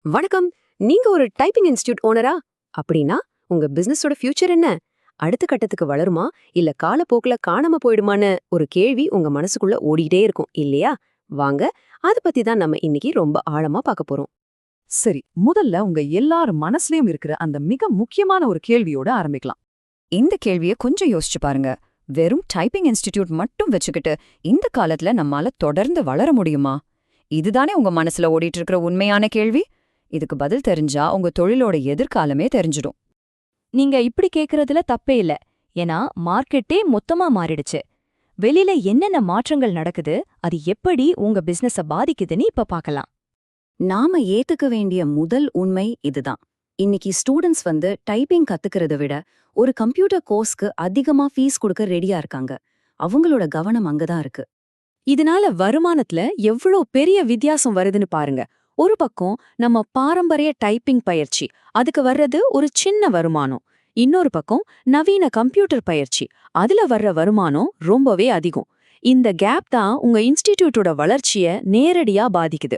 வணக்கம். நீங்க ஒரு டைப்பிங் இன்ஸ்டிடியூட் ஓனரா? அப்படின்னா உங்க பிசினஸோட ஃபியூச்சர் என்ன? அடுத்த கட்டத்துக்கு வளருமா இல்ல காலப்போக்குல காணாம போயிடுமான்னு ஒரு கேள்வி உங்க மனசுக்குள்ள ஓடிட்டே இருக்கும் இல்லையா? வாங்க, அத பத்தி தான் நம்ம இன்னைக்கு ரொம்ப ஆழமா பார்க்க போறோம். சரி, முதல்ல உங்க எல்லார் மனசுலயும் இருக்கிற அந்த மிக முக்கியமான ஒரு கேள்வியோட ஆரம்பிக்கலாம். இந்த கேள்விய கொஞ்சம் யோசிச்சு பாருங்க. வெறும் டைப்பிங் இன்ஸ்டிடியூட் மட்டும் வச்சுக்கிட்டு இந்த காலத்துல நம்மால தொடர்ந்து வளர முடியுமா? இதுதானே உங்க மனசுல ஓடிட்டு இருக்கிற உண்மையான கேள்வி. இதுக்கு பதில் தெரிஞ்சா உங்க தொழிலோட எதிர்காலமே தெரிஞ்சிடும். நீங்க இப்படி கேக்குறதுல தப்பே இல்ல. ஏன்னா மார்க்கெட்டே மொத்தமா மாறிடுச்சு. வெளியில என்னென்ன மாற்றங்கள் நடக்குது, அது எப்படி உங்க பிசினஸ பாதிக்குதுன்னு இப்ப பார்க்கலாம். நாம ஏத்துக்க வேண்டிய முதல் உண்மை இதுதான். இன்னைக்கு ஸ்டூடெண்ட்ஸ் டைப்பிங் கத்துக்கிறத விட ஒரு கம்ப்யூட்டர் கோர்ஸ்க்கு அதிகமா ஃபீஸ் கொடுக்க ரெடியா இருக்காங்க. அவங்களோட கவனம் அங்கதான் இருக்கு. இதனால வருமானத்துல எவ்வளோ பெரிய வித்தியாசம் வருதுன்னு பாருங்க. ஒரு பக்கம் நம்ம பாரம்பரிய டைப்பிங் பயிற்சி, அதுக்கு வர்றது ஒரு சின்ன வருமானம். இன்னொரு பக்கம் நவீன கம்ப்யூட்டர் பயிற்சி, அதுல வர்ற வருமானம் ரொம்பவே அதிகம். இந்த கேப் தான் உங்க இன்ஸ்டிடியூட்டோட வளர்ச்சிய நேரடியா பாதிக்குது.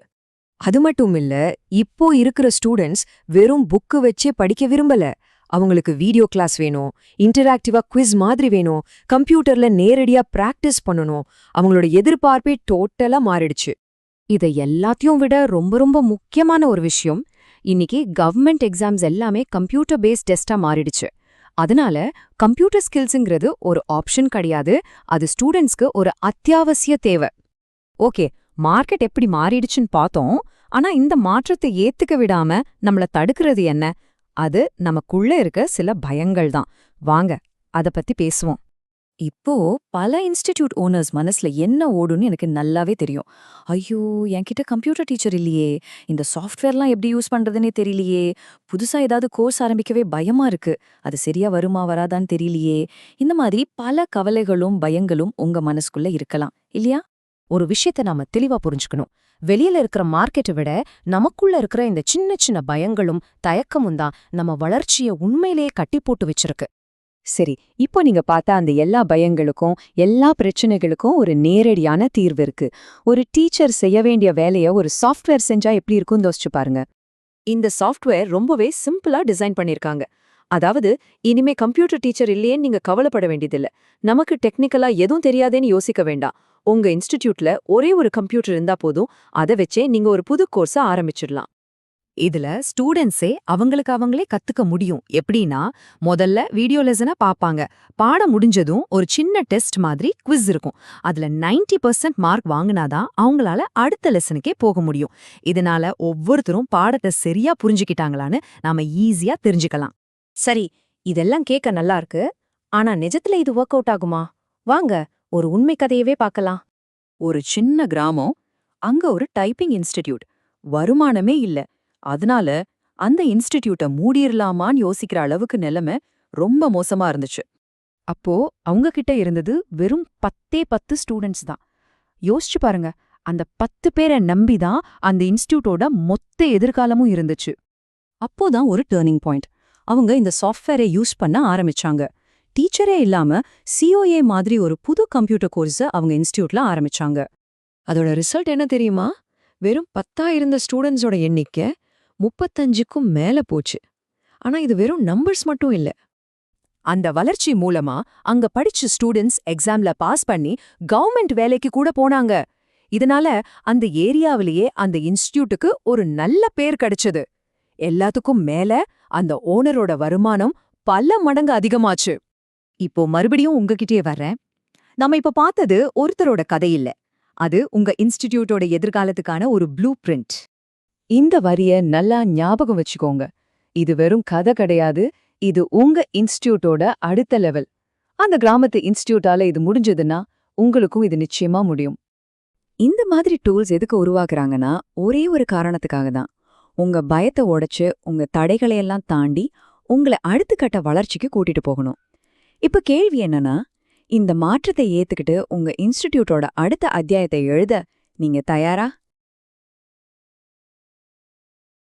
அது மட்டும் இல்ல, இப்போ இருக்கிற ஸ்டூடெண்ட்ஸ் வெறும் புக்கு வச்சே படிக்க விரும்பல. அவங்களுக்கு வீடியோ கிளாஸ் வேணும், இன்டராக்டிவா குவிஸ் மாதிரி வேணும், கம்ப்யூட்டர்ல நேரடியா பிராக்டிஸ் பண்ணணும். அவங்களோட எதிர்பார்ப்பே டோட்டலா மாறிடுச்சு. இதை எல்லாத்தையும் விட ரொம்ப ரொம்ப முக்கியமான ஒரு விஷயம், இன்னைக்கு கவர்மெண்ட் எக்ஸாம்ஸ் எல்லாமே கம்ப்யூட்டர் பேஸ்ட் டெஸ்டா மாறிடுச்சு. அதனால கம்ப்யூட்டர் ஸ்கில்ஸுங்கிறது ஒரு ஆப்ஷன் கிடையாது, அது ஸ்டூடெண்ட்ஸ்க்கு ஒரு அத்தியாவசிய தேவை. ஓகே, மார்க்கெட் எப்படி மாறிடுச்சுன்னு பார்த்தோம். ஆனா இந்த மாற்றத்தை ஏத்துக்க விடாம நம்மள தடுக்கிறது என்ன? அது நமக்குள்ள இருக்க சில பயங்கள் தான். வாங்க அத பத்தி பேசுவோம். இப்போ பல இன்ஸ்டிடியூட் ஓனர்ஸ் மனசுல என்ன ஓடுன்னு எனக்கு நல்லாவே தெரியும். ஐயோ, என்கிட்ட கம்ப்யூட்டர் டீச்சர் இல்லையே, இந்த சாஃப்ட்வேர்லாம் எப்படி யூஸ் பண்றதுன்னே தெரியலையே, புதுசா ஏதாவது கோர்ஸ் ஆரம்பிக்கவே பயமா இருக்கு, அது சரியா வருமா வராதான்னு தெரியலையே. இந்த மாதிரி பல கவலைகளும் பயங்களும் உங்க மனசுக்குள்ள இருக்கலாம் இல்லையா? ஒரு விஷயத்த நாம தெளிவா புரிஞ்சுக்கணும். வெளியில இருக்கிற மார்க்கெட்டை விட நமக்குள்ள இருக்கிற இந்த சின்ன சின்ன பயங்களும் தயக்கமும் தான் நம்ம வளர்ச்சியை உண்மையிலேயே கட்டி போட்டு வச்சிருக்கு. சரி, இப்போ நீங்க பார்த்தா அந்த எல்லா பயங்களுக்கும் எல்லா பிரச்சனைகளுக்கும் ஒரு நேரடியான தீர்வு இருக்கு. ஒரு டீச்சர் செய்ய வேண்டிய வேலைய ஒரு சாஃப்ட்வேர் செஞ்சா எப்படி இருக்கும்னு யோசிச்சு பாருங்க. இந்த சாஃப்ட்வேர் ரொம்பவே சிம்பிளா டிசைன் பண்ணிருக்காங்க. அதாவது இனிமே கம்ப்யூட்டர் டீச்சர் இல்லையேன்னு நீங்க கவலைப்பட வேண்டியதில்ல. நமக்கு டெக்னிக்கலா எதுவும் தெரியாதேன்னு யோசிக்க வேண்டாம். உங்க இன்ஸ்டிடியூட்ல ஒரே ஒரு கம்ப்யூட்டர் இருந்தா போதும், அதை வச்சே நீங்க ஒரு புது கோர்ஸ ஆரம்பிச்சிடலாம். இதுல ஸ்டூடெண்ட்ஸே அவங்களுக்கு அவங்களே கத்துக்க முடியும். எப்படின்னா, முதல்ல வீடியோ லெசனை பாப்பாங்க. பாடம் முடிஞ்சதும் ஒரு சின்ன டெஸ்ட் மாதிரி குவிஸ் இருக்கும். அதுல 90% மார்க் வாங்கினாதான் அவங்களால அடுத்த லெசனுக்கே போக முடியும். இதனால ஒவ்வொருத்தரும் பாடத்தை சரியா புரிஞ்சுக்கிட்டாங்களான்னு நாம ஈஸியா தெரிஞ்சுக்கலாம். சரி, இதெல்லாம் கேட்க நல்லா இருக்கு. ஆனா நிஜத்துல இது ஒர்க் அவுட் ஆகுமா? வாங்க ஒரு உண்மை கதையவே பார்க்கலாம். ஒரு சின்ன கிராமம், அங்க ஒரு டைப்பிங் இன்ஸ்டிடியூட், வருமானமே இல்ல. அதனால அந்த இன்ஸ்டிடியூட்டை மூடிரலாமான்னு யோசிக்கிற அளவுக்கு நிலைமை ரொம்ப மோசமா இருந்துச்சு. அப்போ அவங்க கிட்ட இருந்தது வெறும் 10 ஸ்டூடெண்ட்ஸ் தான். யோசிச்சு பாருங்க, அந்த 10 பேரை நம்பிதான் அந்த இன்ஸ்டிடியூட்டோட மொத்த எதிர்காலமும் இருந்துச்சு. அப்போதான் ஒரு டர்னிங் பாயிண்ட். அவங்க இந்த சாஃப்ட்வேரை யூஸ் பண்ண ஆரம்பிச்சாங்க. டீச்சரே இல்லாம சிஓஏ மாதிரி ஒரு புது கம்ப்யூட்டர் கோர்ஸை அவங்க இன்ஸ்டிடியூட்ல ஆரம்பிச்சாங்க. அதோட ரிசல்ட் என்ன தெரியுமா? வெறும் 10 இருந்த ஸ்டூடெண்ட்ஸோட எண்ணிக்கை 35க்கும் மேல போச்சு. ஆனா இது வெறும் நம்பர்ஸ் மட்டும் இல்ல. அந்த வளர்ச்சி மூலமா அங்க படிச்ச ஸ்டூடெண்ட்ஸ் எக்ஸாம்ல பாஸ் பண்ணி கவர்மெண்ட் வேலைக்கு கூட போனாங்க. இதனால அந்த ஏரியாவிலேயே அந்த இன்ஸ்டிடியூட்டுக்கு ஒரு நல்ல பேர் கிடைச்சது. எல்லாத்துக்கும் மேல அந்த ஓனரோட வருமானம் பல மடங்கு அதிகமாச்சு. இப்போ மறுபடியும் உங்ககிட்டயே வர்றேன். நம்ம இப்ப பார்த்தது ஒருத்தரோட கதை இல்ல, அது உங்க இன்ஸ்டிடியூட்டோட எதிர்காலத்துக்கான ஒரு ப்ளூ பிரிண்ட். இந்த வரிய நல்லா ஞாபகம் வச்சுக்கோங்க. இது வெறும் கதை கிடையாது, இது உங்க இன்ஸ்டிடியூட்டோட அடுத்த லெவல். அந்த கிராமத்து இன்ஸ்டிடியூட்டால இது முடிஞ்சதுன்னா உங்களுக்கும் இது நிச்சயமா முடியும். இந்த மாதிரி டூல்ஸ் எதுக்கு உருவாக்குறாங்கன்னா ஒரே ஒரு காரணத்துக்காக தான். உங்க பயத்தை உடைச்சு உங்க தடைகளையெல்லாம் தாண்டி உங்களை அடுத்த கட்ட வளர்ச்சிக்கு கூட்டிட்டு போகணும். இப்ப கேள்வி என்னன்னா, இந்த மாற்றத்தை ஏத்துக்கிட்டு உங்க இன்ஸ்டிடியூட்டோட அடுத்த அத்தியாயத்தை எழுத நீங்க தயாரா?